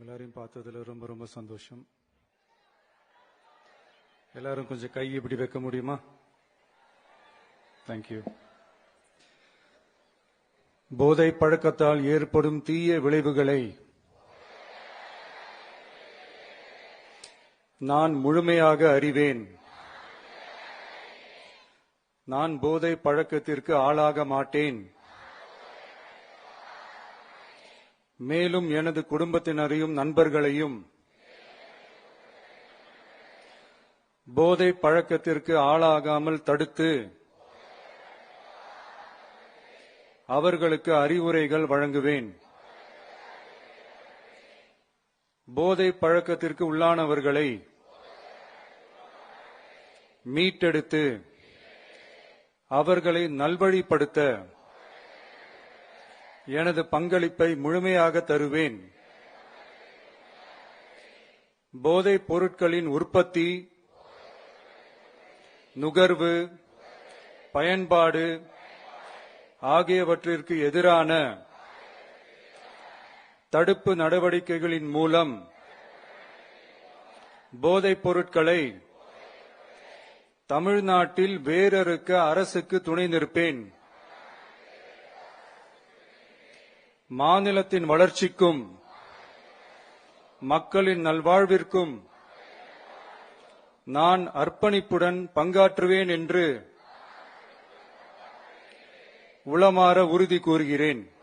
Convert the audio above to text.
எல்லாரையும் பார்த்ததுல ரொம்ப ரொம்ப சந்தோஷம். எல்லாரும் கொஞ்சம் கை இப்படி வைக்க முடியுமா? தேங்க்யூ. போதை பழக்கத்தால் ஏற்படும் தீய விளைவுகளை நான் முழுமையாக அறிவேன். நான் போதை பழக்கத்திற்கு ஆளாக மாட்டேன். மேலும் எனது குடும்பத்தினரையும் நண்பர்களையும் போதை பழக்கத்திற்கு ஆளாகாமல் தடுத்து அவர்களுக்கு அறிவுரைகள் வழங்குவேன். போதை பழக்கத்திற்கு உள்ளானவர்களை மீட்டெடுத்து அவர்களை நல்வழிப்படுத்த எனது பங்களிப்பை முழுமையாக தருவேன். போதைப் பொருட்களின் உற்பத்தி, நுகர்வு, பயன்பாடு ஆகியவற்றிற்கு எதிரான தடுப்பு நடவடிக்கைகளின் மூலம் போதைப் பொருட்களை தமிழ்நாட்டில் வேரறுக்க அரசுக்கு துணை நிற்பேன். மாநிலத்தின் வளர்ச்சிக்கும் மக்களின் நல்வாழ்விற்கும் நான் அர்ப்பணிப்புடன் பங்காற்றுவேன் என்று உளமாற உறுதி கூறுகிறேன்.